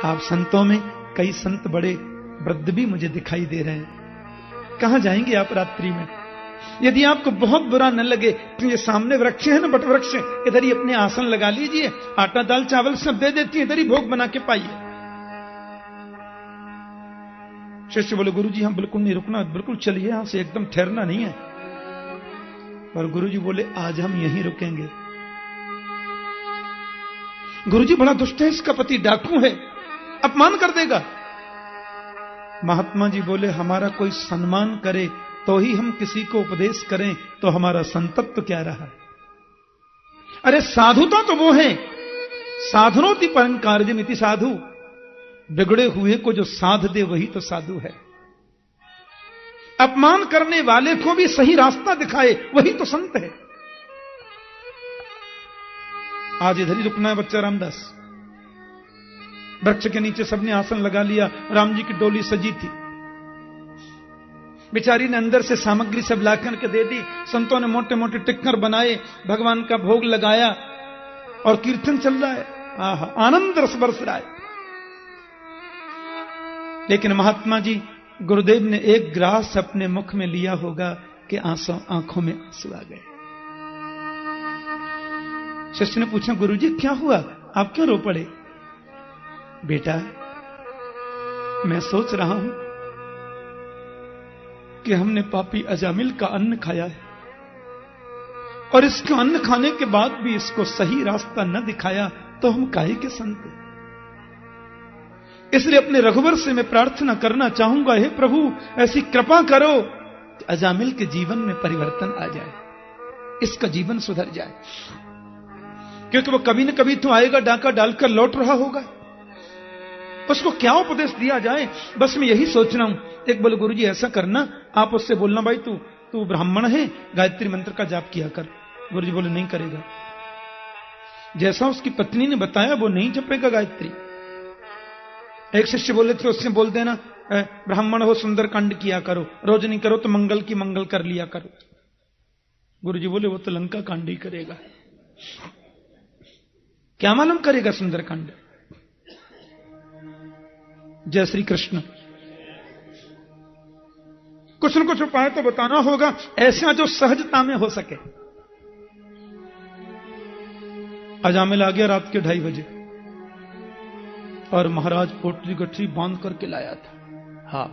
आप संतों में कई संत बड़े वृद्ध भी मुझे दिखाई दे रहे हैं। कहां जाएंगे आप रात्रि में? यदि आपको बहुत बुरा न लगे तो ये सामने वृक्ष है ना, बट वृक्ष, इधर ही अपने आसन लगा लीजिए, आटा दाल चावल सब दे देती है, इधर ही भोग बना के पाइए। शिष्य बोले, गुरुजी हम बिल्कुल नहीं रुकना, बिल्कुल चलिए, यहां से एकदम ठहरना नहीं है। और गुरुजी बोले, आज हम यहीं रुकेंगे। गुरुजी बड़ा दुष्ट है, इसका पति डाकू है, अपमान कर देगा। महात्मा जी बोले, हमारा कोई सम्मान करे तो ही हम किसी को उपदेश करें, तो हमारा संतत्व क्या रहा? अरे साधुता तो वो है, साधनोति परं कार्यमिति साधु, बिगड़े हुए को जो साध दे वही तो साधु है। अपमान करने वाले को भी सही रास्ता दिखाए वही तो संत है। आज इधर ही रुकना है बच्चा रामदास। वृक्ष के नीचे सबने आसन लगा लिया, राम जी की डोली सजी थी, बेचारी ने अंदर से सामग्री सब लाकर के दे दी। संतों ने मोटे मोटे टिक्कर बनाए, भगवान का भोग लगाया और कीर्तन चल रहा है। आहा, आनंद रस बरस रहा है। लेकिन महात्मा जी, गुरुदेव ने एक ग्रास अपने मुख में लिया होगा कि आंखों में आंसू आ गए। शिष्य ने पूछा, गुरुजी क्या हुआ, आप क्यों रो पड़े? बेटा, मैं सोच रहा हूं कि हमने पापी अजामिल का अन्न खाया है और इसके अन्न खाने के बाद भी इसको सही रास्ता न दिखाया, तो हम काहे के संत? इसलिए अपने रघुवर से मैं प्रार्थना करना चाहूंगा, हे प्रभु ऐसी कृपा करो कि अजामिल के जीवन में परिवर्तन आ जाए, इसका जीवन सुधर जाए। क्योंकि वो कभी न कभी तो आएगा, डाका डालकर लौट रहा होगा, उसको क्या उपदेश दिया जाए, बस मैं यही सोच रहा हूं। एक बोले, गुरुजी ऐसा करना, आप उससे बोलना, भाई तू ब्राह्मण है, गायत्री मंत्र का जाप किया कर। गुरुजी बोले, नहीं करेगा। जैसा उसकी पत्नी ने बताया वो नहीं जपेगा गायत्री। एक शिष्य बोले थे, उससे बोल देना, ब्राह्मण हो सुंदरकांड किया करो, रोज नहीं करो तो मंगल की मंगल कर लिया करो। गुरुजी बोले, वो तो लंका कांड ही करेगा, क्या मालूम करेगा सुंदरकांड। जय श्री कृष्ण। कुछ न कुछ उपाय तो बताना होगा, ऐसा जो सहजता में हो सके। अजामिल आ गया रात के 2:30 बजे और महाराज पोटरी गठरी बांध करके लाया था। हाँ,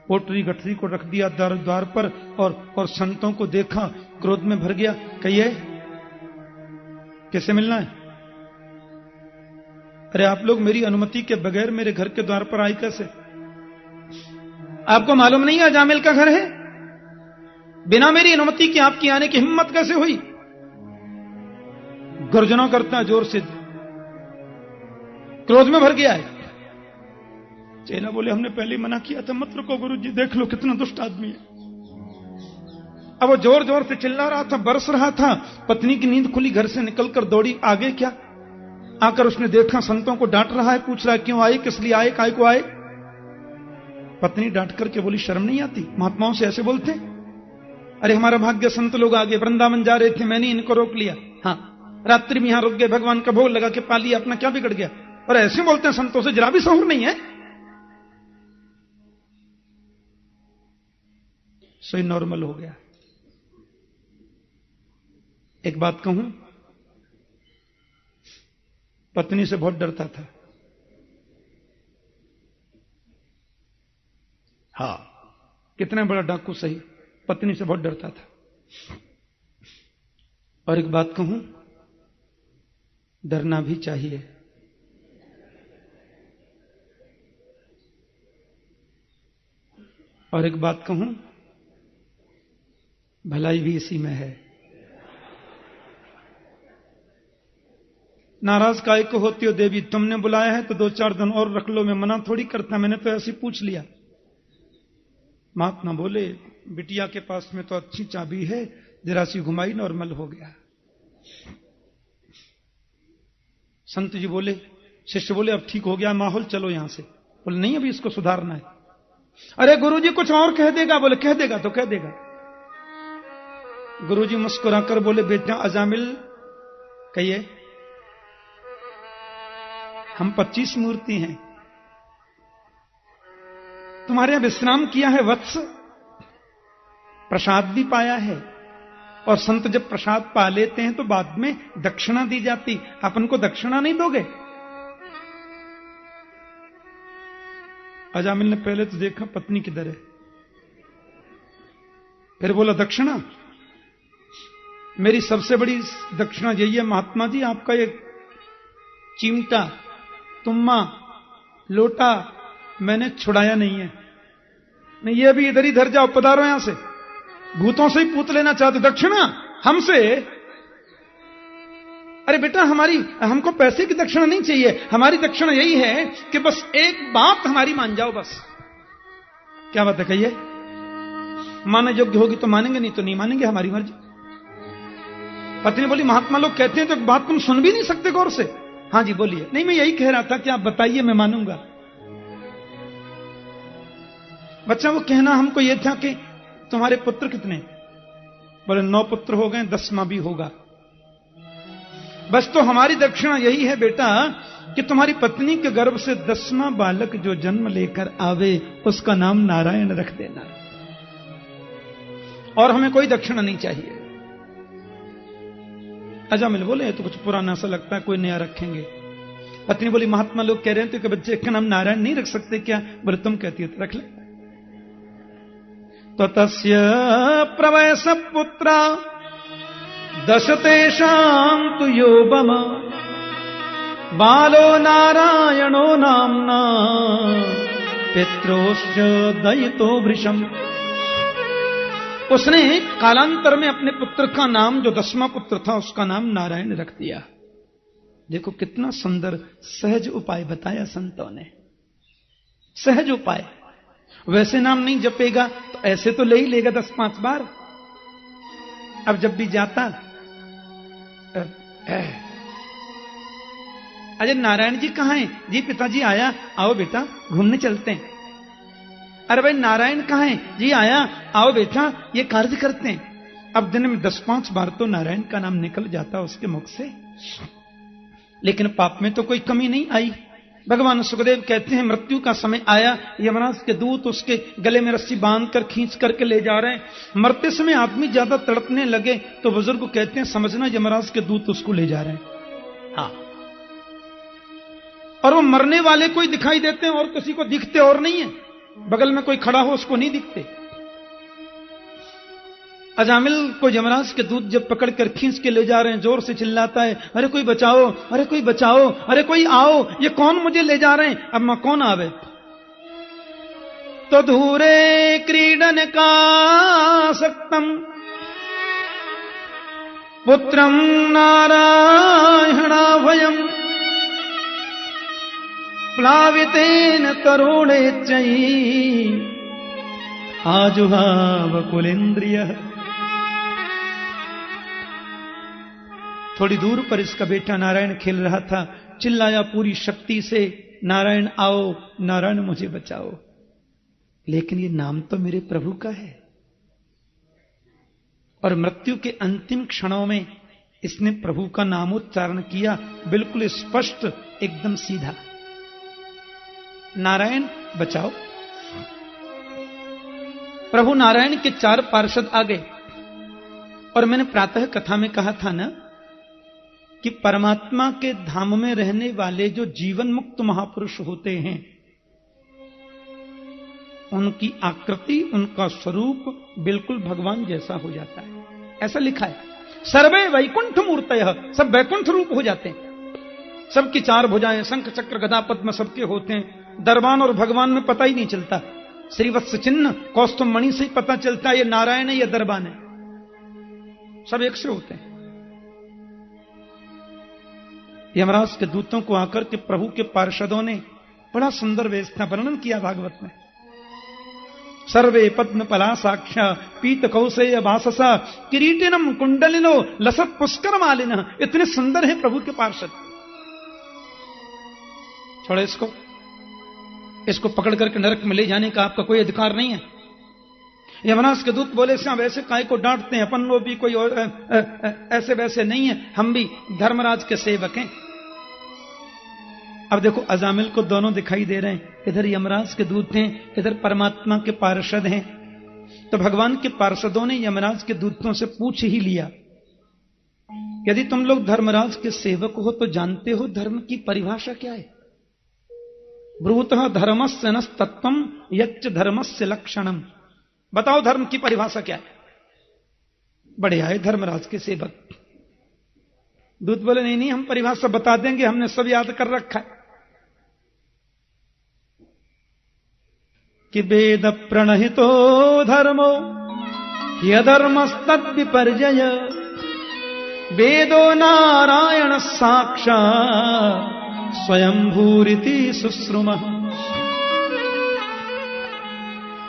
पोटरी गठरी को रख दिया द्वार पर और संतों को देखा, क्रोध में भर गया। कहिए, कैसे मिलना है? अरे आप लोग मेरी अनुमति के बगैर मेरे घर के द्वार पर आए कैसे? आपको मालूम नहीं है अजामिल का घर है? बिना मेरी अनुमति के आपकी आने की हिम्मत कैसे हुई? गर्जना करता है जोर से, क्रोध में भर गया है। चेला बोले, हमने पहले मना किया था, मत रुको गुरुजी, देख लो कितना दुष्ट आदमी है। अब वो जोर जोर से चिल्ला रहा था, बरस रहा था। पत्नी की नींद खुली, घर से निकलकर दौड़ी। आगे क्या? आकर उसने देखा संतों को डांट रहा है, पूछ रहा है क्यों आए, किस लिए आए, काय को आए। पत्नी डांट करके बोली, शर्म नहीं आती, महात्माओं से ऐसे बोलते? अरे हमारा भाग्य, संत लोग आगे वृंदावन जा रहे थे, मैंने इनको रोक लिया। हाँ, रात्रि में यहां रुक गए, भगवान का भोग लगा के पा लिया, अपना क्या बिगड़ गया? और ऐसे बोलते हैं संतों से, जरा भी सहूर नहीं है। सही नॉर्मल हो गया। एक बात कहूं, पत्नी से बहुत डरता था। हाँ, कितना बड़ा डाकू सही, पत्नी से बहुत डरता था। और एक बात कहूं, डरना भी चाहिए। और एक बात कहूं, भलाई भी इसी में है। नाराज काय को होती हो देवी, तुमने बुलाया है तो 2-4 दिन और रख लो, मैं मना थोड़ी करता, मैंने तो ऐसे पूछ लिया। महात्मा बोले, बिटिया के पास में तो अच्छी चाबी है, जरा सी घुमाई, नॉर्मल हो गया। संत जी बोले, शिष्य बोले, अब ठीक हो गया माहौल, चलो यहां से। बोले, नहीं अभी इसको सुधारना है। अरे गुरुजी कुछ और कह देगा। बोले, कह देगा तो कह देगा। गुरुजी मुस्कुराकर बोले, बेटा अजामिल, कहिए। हम 25 मूर्ति हैं। तुम्हारे यहां विश्राम किया है वत्स, प्रसाद भी पाया है, और संत जब प्रसाद पा लेते हैं तो बाद में दक्षिणा दी जाती, अपन को दक्षिणा नहीं दोगे? अजामिल ने पहले तो देखा पत्नी किधर है, फिर बोला दक्षिणा। मेरी सबसे बड़ी दक्षिणा यही है महात्मा जी, आपका ये चिमटा, तुम्मा, लोटा मैंने छुड़ाया नहीं है। नहीं, ये अभी इधर ही धर जाओ, पधारो यहां से, भूतों से ही पूत लेना चाहते दक्षिणा हमसे? अरे बेटा, हमको पैसे की दक्षिणा नहीं चाहिए, हमारी दक्षिणा यही है कि बस एक बात हमारी मान जाओ बस। क्या बात है, कहिए। मानने योग्य होगी तो मानेंगे, नहीं तो नहीं मानेंगे, हमारी मर्जी। पत्नी बोली महात्मा लोग कहते हैं तो एक बात तुम सुन भी नहीं सकते गौर से। हाँ जी बोलिए। नहीं, मैं यही कह रहा था कि आप बताइए, मैं मानूंगा। बच्चा वो कहना हमको यह था कि तुम्हारे पुत्र कितने? बोले 9 पुत्र हो गए, 10वां भी होगा। बस तो हमारी दक्षिणा यही है बेटा कि तुम्हारी पत्नी के गर्भ से 10वां बालक जो जन्म लेकर आवे उसका नाम नारायण रख देना, और हमें कोई दक्षिणा नहीं चाहिए। अजामिल बोले तो कुछ पुराना सा लगता है, कोई नया रखेंगे। पत्नी बोली महात्मा लोग कह रहे हैं तो बच्चे का नाम नारायण नहीं रख सकते क्या? बोले तुम कहती हो तो रख ले। तो तस्य प्रवयस पुत्रा 10 तेषां तु योबम बालो नारायणो नाम्ना पित्रोश्च दयितो वृषम। उसने कालांतर में अपने पुत्र का नाम, जो 10वां पुत्र था, उसका नाम नारायण रख दिया। देखो कितना सुंदर सहज उपाय बताया संतों ने, सहज उपाय। वैसे नाम नहीं जपेगा तो ऐसे तो ले ही लेगा 10-5 बार। अब जब भी जाता, अजय नारायण जी कहां हैं? जी पिताजी आया। आओ बेटा घूमने चलते हैं। अरे भाई नारायण कहां हैं? जी आया। आओ बेटा ये कार्य करते हैं। अब दिन में 10-5 बार तो नारायण का नाम निकल जाता उसके मुख से, लेकिन पाप में तो कोई कमी नहीं आई। भगवान सुखदेव कहते हैं मृत्यु का समय आया, यमराज के दूत उसके गले में रस्सी बांध कर खींच करके ले जा रहे हैं। मरते समय आदमी ज्यादा तड़पने लगे तो बुजुर्ग कहते हैं समझना यमराज के दूत उसको ले जा रहे हैं। हाँ, और वो मरने वाले कोई दिखाई देते हैं और किसी को दिखते और नहीं है। बगल में कोई खड़ा हो उसको नहीं दिखते। अजामिल को यमराज के दूत जब पकड़कर खींच के ले जा रहे हैं, जोर से चिल्लाता है अरे कोई बचाओ, अरे कोई बचाओ, अरे कोई आओ, ये कौन मुझे ले जा रहे हैं? अब मैं कौन आवे? तो धूरे क्रीडन का सक्तम पुत्रम नारायणा भयम प्लावितेन तरुणे चई आजुहाव कुलेन्द्रिय। थोड़ी दूर पर इसका बेटा नारायण खेल रहा था, चिल्लाया पूरी शक्ति से नारायण आओ, नारायण मुझे बचाओ। लेकिन ये नाम तो मेरे प्रभु का है। और मृत्यु के अंतिम क्षणों में इसने प्रभु का नामोच्चारण किया, बिल्कुल स्पष्ट, एकदम सीधा, नारायण बचाओ। प्रभु नारायण के 4 पार्षद आ गए। और मैंने प्रातः कथा में कहा था ना कि परमात्मा के धाम में रहने वाले जो जीवन मुक्त महापुरुष होते हैं, उनकी आकृति, उनका स्वरूप बिल्कुल भगवान जैसा हो जाता है। ऐसा लिखा है, सर्वे वैकुंठ मूर्तयः, सब वैकुंठ रूप हो जाते हैं। सबकी 4 भुजाएं, शंख चक्र गदा पद्म सबके होते हैं। दरबान और भगवान में पता ही नहीं चलता। श्रीवत्स चिन्ह कौस्तुभ मणि से ही पता चलता है ये नारायण है, ये दरबान है। सब एक से होते हैं। यमराज के दूतों को आकर के प्रभु के पार्षदों ने बड़ा सुंदर व्यवस्था वर्णन किया भागवत में। सर्वे पद्म पलासाक्ष्या पीत कौशेय वाससा किरीटिनम कुंडलिनो लसत पुष्कर मालिन। इतने सुंदर है प्रभु के पार्षद। छोड़ो इसको पकड़ करके नरक में ले जाने का आपका कोई अधिकार नहीं है। यमराज के दूत बोले श्याम वैसे काय को डांटते हैं, अपन लोग भी कोई ऐसे वैसे नहीं है, हम भी धर्मराज के सेवक हैं। अब देखो अजामिल को दोनों दिखाई दे रहे हैं, इधर यमराज के दूत हैं, इधर परमात्मा के पार्षद हैं। तो भगवान के पार्षदों ने यमराज के दूतों से पूछ ही लिया, यदि तुम लोग धर्मराज के सेवक हो तो जानते हो धर्म की परिभाषा क्या है? ब्रूतः धर्मस्य नस्तत्वम यच्च धर्मस्य लक्षणम। बताओ धर्म की परिभाषा क्या है? बड़े आए धर्मराज के सेवक। दूत बोले नहीं नहीं, हम परिभाषा बता देंगे, हमने सब याद कर रखा है कि वेद प्रणहितो धर्मो ह्यधर्मस्तद् विपर्जय वेदो नारायण साक्षात् स्वयंभूरिति सुश्रुमः।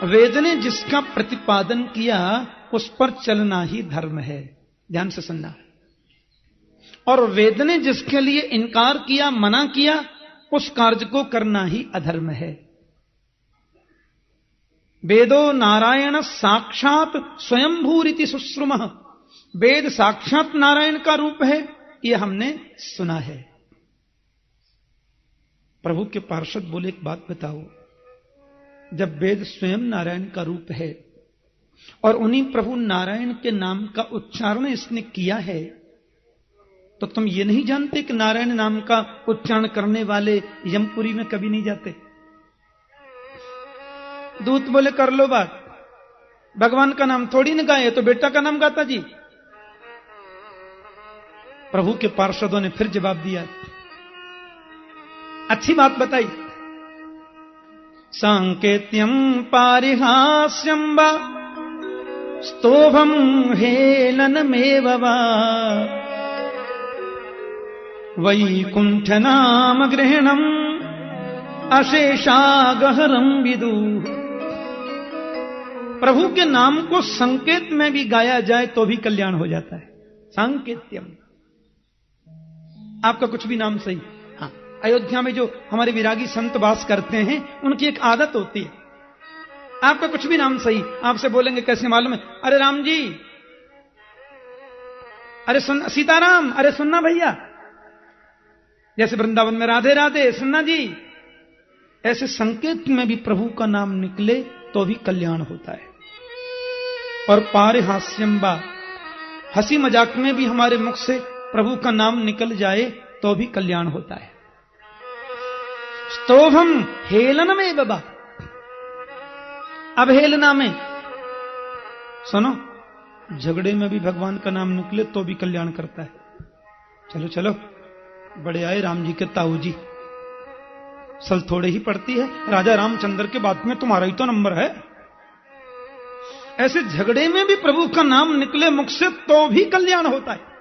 वेद ने जिसका प्रतिपादन किया उस पर चलना ही धर्म है। ध्यान से सुनना। और वेद ने जिसके लिए इनकार किया, मना किया, उस कार्य को करना ही अधर्म है। वेदो नारायण साक्षात स्वयंभूरिति सुश्रुमः। वेद साक्षात नारायण का रूप है, यह हमने सुना है। प्रभु के पार्षद बोले एक बात बताओ, जब वेद स्वयं नारायण का रूप है और उन्हीं प्रभु नारायण के नाम का उच्चारण इसने किया है, तो तुम ये नहीं जानते कि नारायण नाम का उच्चारण करने वाले यमपुरी में कभी नहीं जाते? दूत बोले कर लो बात, भगवान का नाम थोड़ी न गाए, तो बेटा का नाम गाता जी। प्रभु के पार्षदों ने फिर जवाब दिया, अच्छी बात बताई। सांकेत्यम पारिहास्यम वा स्तोभम हेलनमेव वा वैकुंठ नाम गृहणम अशेषागहरम विदु। प्रभु के नाम को संकेत में भी गाया जाए तो भी कल्याण हो जाता है। सांकेत्यम, आपका कुछ भी नाम सही। हाँ, अयोध्या में जो हमारे विरागी संत वास करते हैं, उनकी एक आदत होती है, आपका कुछ भी नाम सही, आपसे बोलेंगे कैसे मालूम है? अरे राम जी, अरे सुन, सीताराम, अरे सुनना भैया। जैसे वृंदावन में राधे राधे, सुनना जी। ऐसे संकेत में भी प्रभु का नाम निकले तो भी कल्याण होता है। और पारिहास्यम वा, हंसी मजाक में भी हमारे मुख से प्रभु का नाम निकल जाए तो भी कल्याण होता है। स्तोभम हेलनमेव वा, अवहेलना में, सुनो, झगड़े में भी भगवान का नाम निकले तो भी कल्याण करता है। चलो चलो, बड़े आए राम जी के ताऊ जी, सल थोड़े ही पड़ती है, राजा रामचंद्र के बात में तुम्हारा ही तो नंबर है। ऐसे झगड़े में भी प्रभु का नाम निकले मुख से तो भी कल्याण होता है।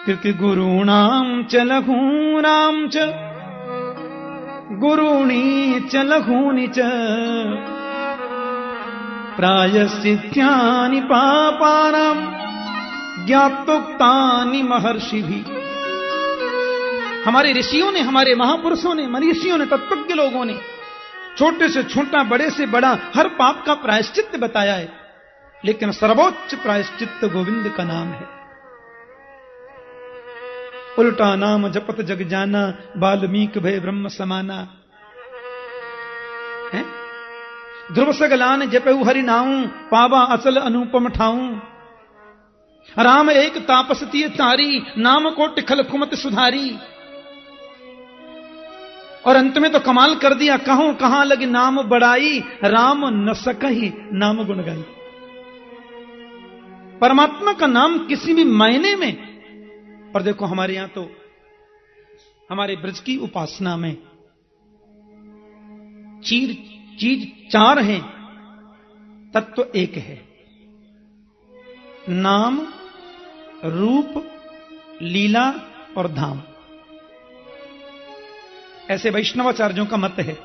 क्योंकि गुरुणाम च लघूनाम च गुरुणी च लघूनि च प्रायश्चित्तानि पापानां ज्ञातोक्तानि महर्षि भी। हमारे ऋषियों ने, हमारे महापुरुषों ने, मनीषियों ने, तत्वज्ञ लोगों ने छोटे से छोटा, बड़े से बड़ा हर पाप का प्रायश्चित्त बताया है, लेकिन सर्वोच्च प्रायश्चित्त गोविंद का नाम है। उल्टा नाम जपत जग जाना, वाल्मीकि भय ब्रह्म समाना। है? ध्रुव सगलान जपहु हरि नाऊ, पावा अचल अनुपम ठाऊ। राम एक तापस तिय तारी, नाम को टिखल कुमत सुधारी। और अंत में तो कमाल कर दिया, कहूं कहां लगी नाम बड़ाई, राम न सकहि नाम गुण गाई। परमात्मा का नाम किसी भी मायने में। और देखो हमारे यहां तो, हमारे ब्रज की उपासना में चीज चार हैं, तत्व एक है। नाम, रूप, लीला और धाम। ऐसे वैष्णवाचार्यों का मत है।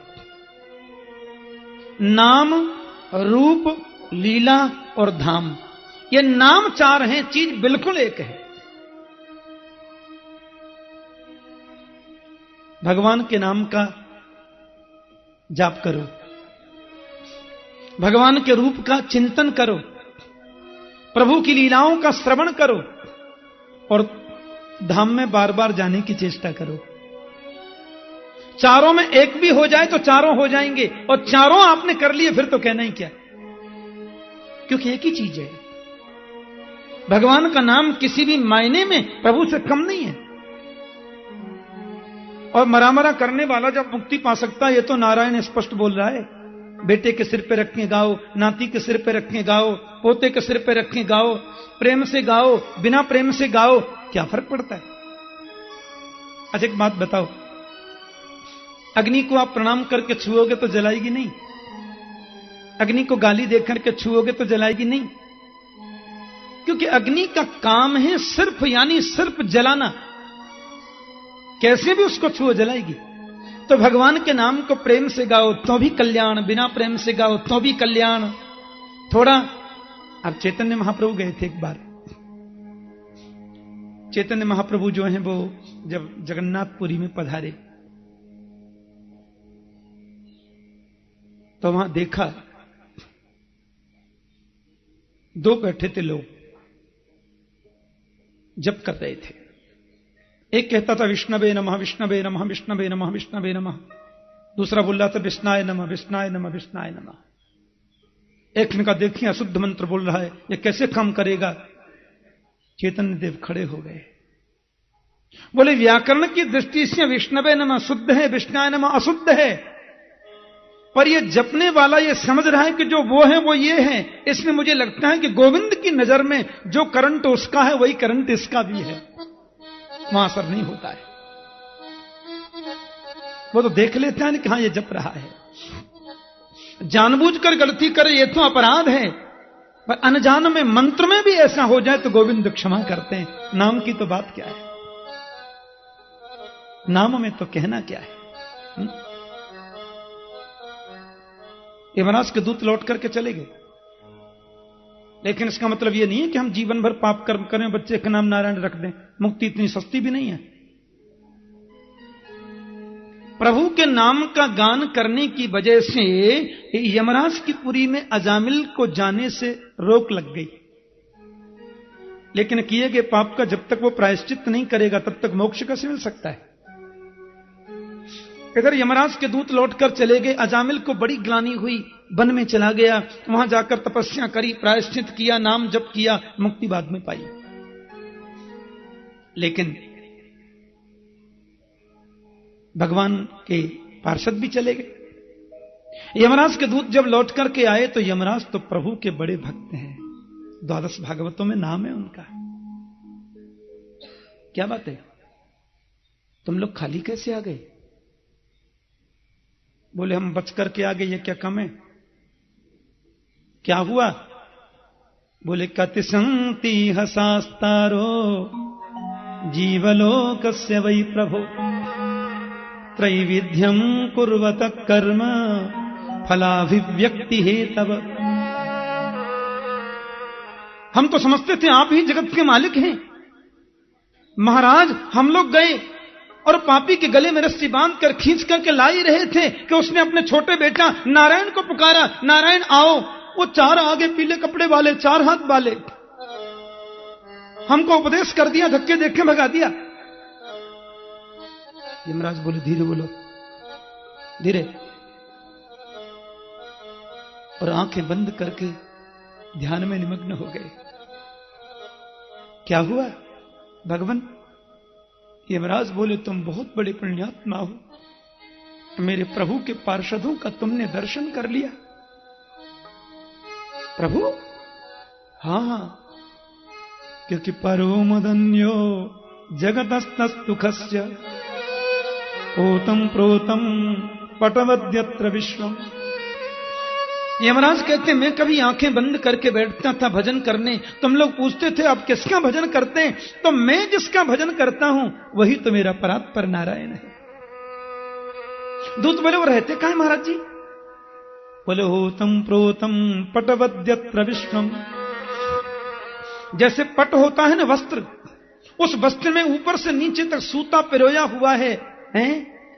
नाम, रूप, लीला और धाम, ये नाम चार हैं, चीज बिल्कुल एक है। भगवान के नाम का जाप करो, भगवान के रूप का चिंतन करो, प्रभु की लीलाओं का श्रवण करो और धाम में बार बार जाने की चेष्टा करो। चारों में एक भी हो जाए तो चारों हो जाएंगे, और चारों आपने कर लिए फिर तो कहना ही क्या, क्योंकि एक ही चीज है। भगवान का नाम किसी भी मायने में प्रभु से कम नहीं है। और मरा मरा करने वाला जब मुक्ति पा सकता है, ये तो नारायण स्पष्ट बोल रहा है। बेटे के सिर पे रखें गाओ, नाती के सिर पे रखें गाओ, पोते के सिर पे रखें गाओ, प्रेम से गाओ, बिना प्रेम से गाओ, क्या फर्क पड़ता है। अच्छा एक बात बताओ, अग्नि को आप प्रणाम करके छुओगे तो जलाएगी नहीं, अग्नि को गाली देकर के छुओगे तो जलाएगी नहीं, क्योंकि अग्नि का काम है सिर्फ यानी सिर्फ जलाना, कैसे भी उसको छुओ जलाएगी। तो भगवान के नाम को प्रेम से गाओ तो भी कल्याण, बिना प्रेम से गाओ तो भी कल्याण। थोड़ा अब चैतन्य महाप्रभु गए थे एक बार, चैतन्य महाप्रभु जो हैं वो जब जगन्नाथपुरी में पधारे तो वहां देखा दो बैठे थे लोग, जप कर रहे थे। एक कहता था विष्णवे नमः विष्णवे नमः विष्णवे नमः विष्णवे नमः, दूसरा बोल रहा था विष्णाय नमः विष्णाय नमः विष्णाय नमः। एक ने कहा देखिए अशुद्ध मंत्र बोल रहा है, ये कैसे काम करेगा। चैतन्य देव खड़े हो गए, बोले व्याकरण की दृष्टि से विष्णवे नमः शुद्ध है, विष्णाय नमः अशुद्ध है, पर ये जपने वाला ये समझ रहा है कि जो वो है वो ये है, इसलिए मुझे लगता है कि गोविंद की नजर में जो करंट उसका है वही करंट इसका भी है, वहां असर नहीं होता है। वो तो देख लेता है कि हाँ ये जप रहा है। जानबूझकर गलती करे ये तो अपराध है, पर अनजान में मंत्र में भी ऐसा हो जाए तो गोविंद क्षमा करते हैं। नाम की तो बात क्या है, नाम में तो कहना क्या है। यमराज के दूत लौट करके चले गए, लेकिन इसका मतलब यह नहीं है कि हम जीवन भर पाप कर्म करें, बच्चे का नाम नारायण रख दें। मुक्ति इतनी सस्ती भी नहीं है। प्रभु के नाम का गान करने की वजह से यमराज की पुरी में अजामिल को जाने से रोक लग गई, लेकिन किए गए पाप का जब तक वो प्रायश्चित नहीं करेगा तब तक मोक्ष कैसे मिल सकता है। इधर यमराज के दूत लौटकर चले गए, अजामिल को बड़ी ग्लानि हुई, वन में चला गया, वहां जाकर तपस्या करी, प्रायश्चित किया, नाम जप किया, मुक्ति बाद में पाई। लेकिन भगवान के पार्षद भी चले गए। यमराज के दूत जब लौट करके आए तो यमराज तो प्रभु के बड़े भक्त हैं, 12 भागवतों में नाम है उनका। क्या बात है, तुम लोग खाली कैसे आ गए? बोले हम बच करके आ गए, ये क्या कम है? क्या हुआ? बोले कतिसंति हसास्तारो जीवलोकस्य वै प्रभो त्रैविध्यम कुर्वत कर्म फलाभिव्यक्ति हेतव। हम तो समझते थे आप ही जगत के मालिक हैं महाराज। हम लोग गए और पापी के गले में रस्सी बांध कर खींच करके ला ही रहे थे कि उसने अपने छोटे बेटा नारायण को पुकारा, नारायण आओ। वो 4 आगे पीले कपड़े वाले, 4 हाथ वाले, हमको उपदेश कर दिया, धक्के देखे भगा दिया। यमराज बोले धीरे बोलो, धीरे, और आंखें बंद करके ध्यान में निमग्न हो गए। क्या हुआ भगवान? यमराज बोले तुम बहुत बड़े पुण्यात्मा हो, मेरे प्रभु के पार्षदों का तुमने दर्शन कर लिया। प्रभु? हाँ, क्योंकि परोमदन्यो जगतस्तुखस्य ओतम प्रोतम पटवद्यत्र विश्वम। यमराज कहते मैं कभी आंखें बंद करके बैठता था भजन करने, तुम लोग पूछते थे आप किसका भजन करते हैं, तो मैं जिसका भजन करता हूं वही तो मेरा परात्पर नारायण है। दूत बोले वो रहते कहां महाराज जी? बोले होतम प्रोतम पटवद्यत्र विश्वम। जैसे पट होता है ना वस्त्र, उस वस्त्र में ऊपर से नीचे तक सूता पिरोया हुआ है,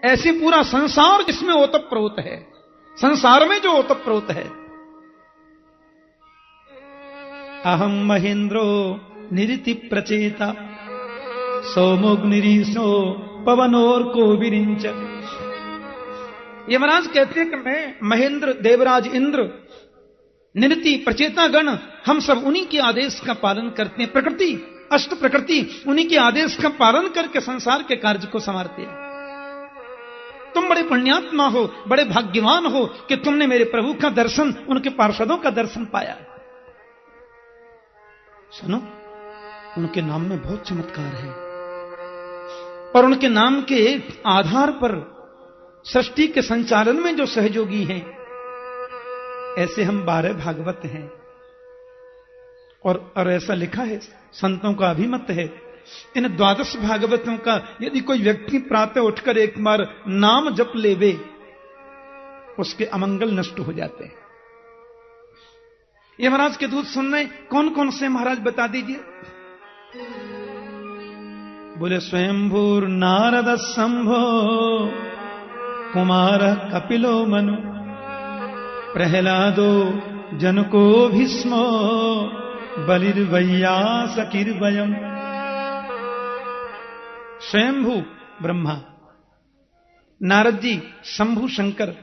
ऐसे पूरा संसार जिसमें ओतप्रोत है, संसार में जो ओतप्रोत है। अहम महेंद्रो निरिति प्रचेता सौमोग्निरीशो पवनोर को विरिंच। यमराज कहते हैं कि मैं, महेंद्र, देवराज इंद्र, निरति, प्रचेता गण, हम सब उन्हीं के आदेश का पालन करते हैं। प्रकृति, अष्ट प्रकृति उन्हीं के आदेश का पालन करके संसार के कार्य को संवारते हैं। तुम बड़े पुण्यात्मा हो, बड़े भाग्यवान हो कि तुमने मेरे प्रभु का दर्शन, उनके पार्षदों का दर्शन पाया। सुनो, उनके नाम में बहुत चमत्कार है और उनके नाम के आधार पर सृष्टि के संचालन में जो सहयोगी हैं, ऐसे हम 12 भागवत हैं। और ऐसा लिखा है, संतों का अभिमत है, इन 12 भागवतों का यदि कोई व्यक्ति प्रातः उठकर एक बार नाम जप लेवे, उसके अमंगल नष्ट हो जाते हैं। ये महाराज के दूत सुन रहे, कौन कौन से महाराज बता दीजिए। बोले स्वयंभूर नारद शंभो कुमार कपिलो मनु प्रहलादो जनको भीष्मो बलिर्वैयासकिर्वयम्। स्वयंभू ब्रह्मा, नारद जी, शंभु शंकर,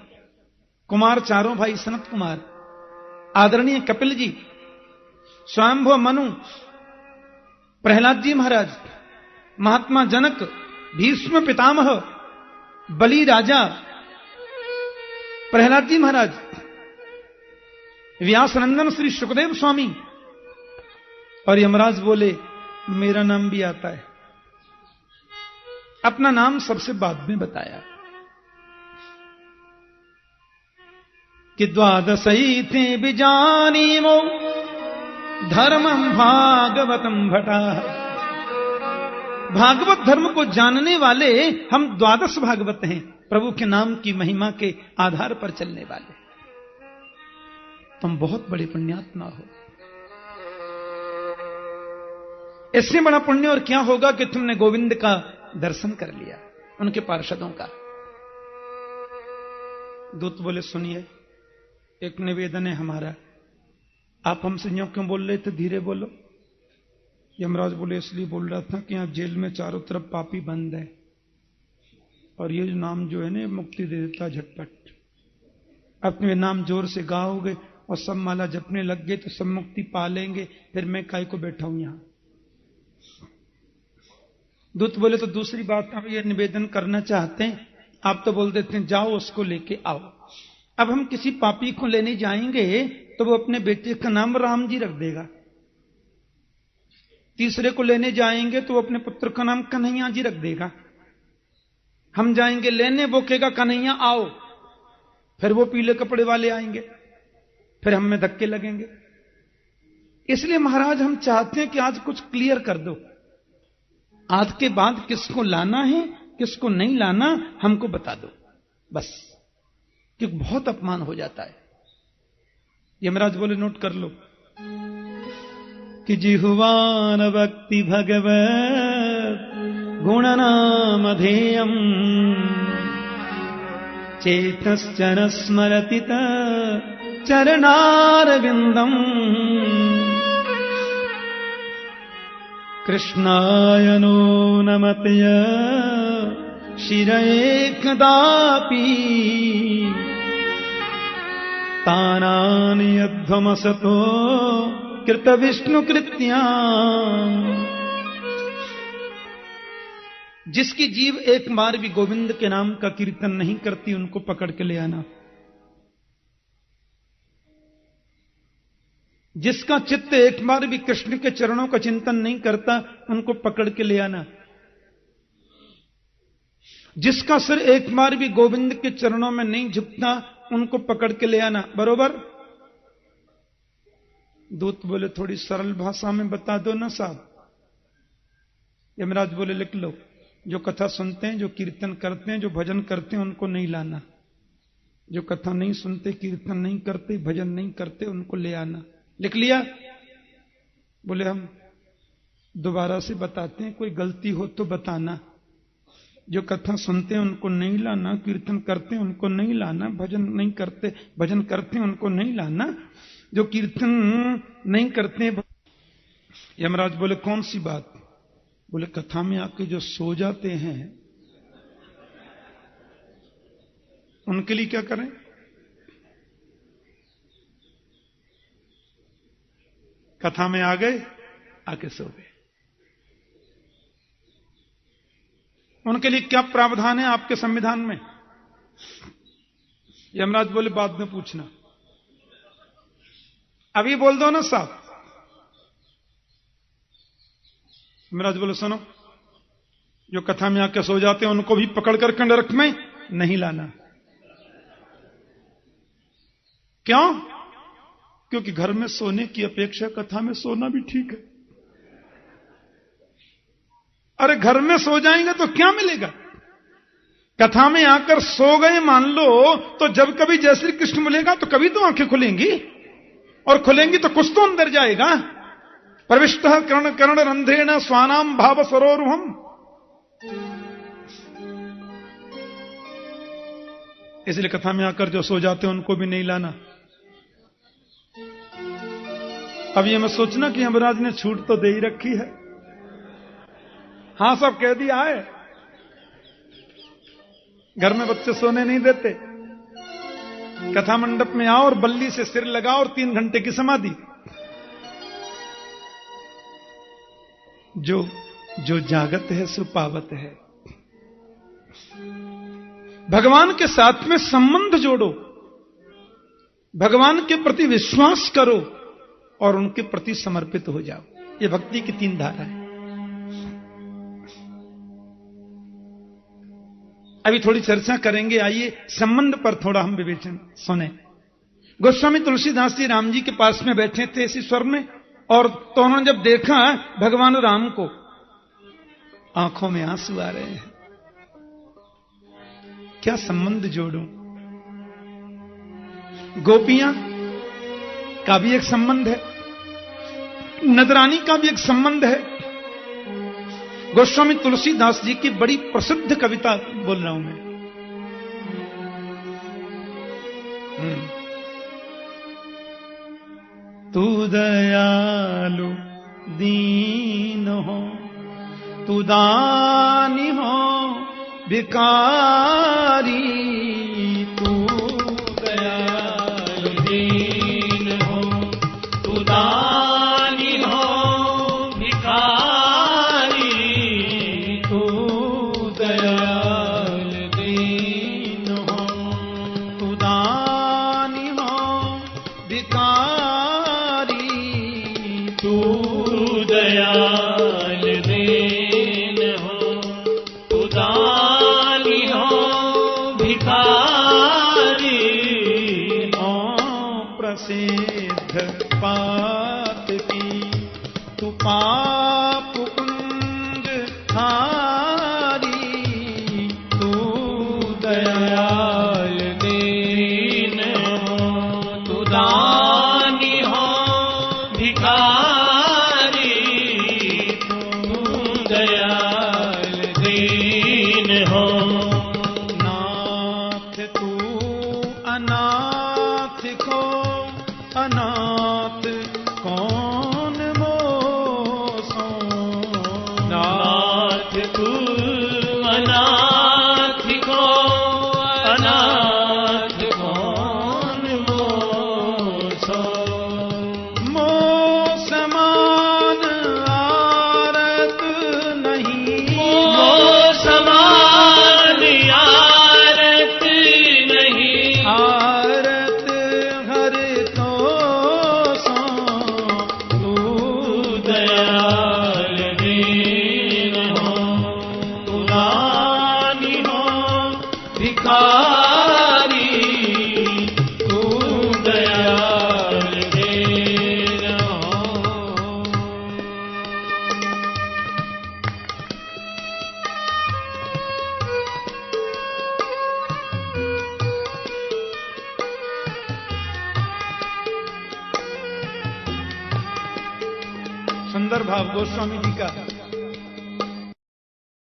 कुमार चारों भाई सनत कुमार, आदरणीय कपिल जी, स्वयंभू मनु, प्रहलाद जी महाराज, महात्मा जनक, भीष्म पितामह, बलि राजा, प्रहलाद जी महाराज, व्यासनंदन श्री सुखदेव स्वामी। और यमराज बोले मेरा नाम भी आता है। अपना नाम सबसे बाद में बताया कि द्वादशैते बिजानीमो धर्मं भागवतम भटा। भागवत धर्म को जानने वाले हम 12 भागवत हैं, प्रभु के नाम की महिमा के आधार पर चलने वाले। तुम बहुत बड़े पुण्यात्मा हो। इससे बड़ा पुण्य और क्या होगा कि तुमने गोविंद का दर्शन कर लिया, उनके पार्षदों का। दूत बोले सुनिए, एक निवेदन है हमारा। आप हमसे यूं क्यों बोल रहे थे, धीरे बोलो। यमराज बोले इसलिए बोल रहा था कि यहां जेल में चारों तरफ पापी बंद है और ये नाम जो है ना मुक्ति दे देता झटपट। अपने नाम जोर से गाओगे और सब माला जपने लग गए तो सब मुक्ति पा लेंगे, फिर मैं काय को बैठा हूं यहां। दूत बोले तो दूसरी बात हम ये निवेदन करना चाहते हैं। आप तो बोल देते हैं जाओ उसको लेके आओ। अब हम किसी पापी को लेने जाएंगे तो वो अपने बेटे का नाम राम जी रख देगा। तीसरे को लेने जाएंगे तो वो अपने पुत्र का नाम कन्हैया जी रख देगा। हम जाएंगे लेने, वो कहेगा कन्हैया आओ, फिर वो पीले कपड़े वाले आएंगे, फिर हम में धक्के लगेंगे। इसलिए महाराज हम चाहते हैं कि आज कुछ क्लियर कर दो। आज के बाद किसको लाना है किसको नहीं लाना हमको बता दो बस, क्योंकि बहुत अपमान हो जाता है। यमराज बोले नोट कर लो कि जिह्वान भक्ति भगवत गुणनामधेयम् चेतश्चन स्मरति चरणारविन्दम् कृष्णाय नो नमतय शिरये कदापि तानानि यध्वमसतो कृत विष्णु कृत्या। जिसकी जीव एक बार भी गोविंद के नाम का कीर्तन नहीं करती उनको पकड़ के ले आना। जिसका चित्त एक बार भी कृष्ण के चरणों का चिंतन नहीं करता उनको पकड़ के ले आना। जिसका सिर एक बार भी गोविंद के चरणों में नहीं झुकता उनको पकड़ के ले आना। बरोबर? दूत बोले थोड़ी सरल भाषा में बता दो ना साहब। यमराज बोले लिख लो, जो कथा सुनते हैं, जो कीर्तन करते हैं, जो भजन करते हैं उनको नहीं लाना। जो कथा नहीं सुनते, कीर्तन नहीं करते, भजन नहीं करते उनको ले आना। लिख लिया? बोले हम दोबारा से बताते हैं, कोई गलती हो तो बताना। जो कथा सुनते हैं उनको नहीं लाना, कीर्तन करते हैं उनको नहीं लाना, भजन नहीं करते भजन करते हैं उनको नहीं लाना, जो कीर्तन नहीं करते। यमराज बोले कौन सी बात? बोले कथा में आके जो सो जाते हैं उनके लिए क्या करें? कथा में आ गए, आके सो गए, उनके लिए क्या प्रावधान है आपके संविधान में? यमराज बोले बाद में पूछना, अभी बोल दो ना साहब। यमराज बोले सुनो, जो कथा में आके सो जाते हैं उनको भी पकड़कर कंडरक में नहीं लाना। क्यों? क्योंकि घर में सोने की अपेक्षा कथा में सोना भी ठीक है। अरे घर में सो जाएंगे तो क्या मिलेगा? कथा में आकर सो गए मान लो, तो जब कभी जय श्री कृष्ण मिलेगा तो कभी तो आंखें खुलेंगी, और खुलेंगी तो कुछ तो अंदर जाएगा। प्रविष्ट कर्ण कर्ण रंध्रेण स्वानाम भाव सरोरुहम। इसलिए कथा में आकर जो सो जाते हैं उनको भी नहीं लाना। अब ये मैं सोचना कि यमराज ने छूट तो दे ही रखी है। हां सब कह दिया है, घर में बच्चे सोने नहीं देते, कथा मंडप में आओ और बल्ली से सिर लगाओ और 3 घंटे की समाधि। जो जागत है सो पावत है। भगवान के साथ में संबंध जोड़ो, भगवान के प्रति विश्वास करो और उनके प्रति समर्पित हो जाओ। ये भक्ति की 3 धारा है। अभी थोड़ी चर्चा करेंगे, आइए संबंध पर थोड़ा हम विवेचन सुने। गोस्वामी तुलसीदास जी राम जी के पास में बैठे थे इसी स्वर में, और तो उन्होंने जब देखा भगवान राम को, आंखों में आंसू आ रहे हैं। क्या संबंध जोड़ूं? गोपियां का भी एक संबंध है, नदरानी का भी एक संबंध है। गोस्वामी तुलसीदास जी की बड़ी प्रसिद्ध कविता बोल रहा हूं मैं। तू दयालु दीन हो, तू दानी हो भिखारी, तू दयालु दीन हो, तू दानी हो भिखारी, तू दयालु दीन हो, तू दानी हो भिखारी, तू दयाल दीन हो, तू दानी हो भिखारी। हो प्रसिद्ध पाप की तू पाप कुंज हारी, तू दयाल दीन हो, तू दानी हो भिखारी, तू दयाल दीन हो। नाथ तू अनाथ को अनाथ कौन मोसो, नाथ तू अनाथ को अनाथ कौन मोसो, मो समान आरत नहीं, मो समान आरत नहीं, आरत हर तो सो, तू दयाल दीन हो, तू दानी हो भिखारी, तू दयाल दीन हो। सुंदर भाव गोस्वामी जी का।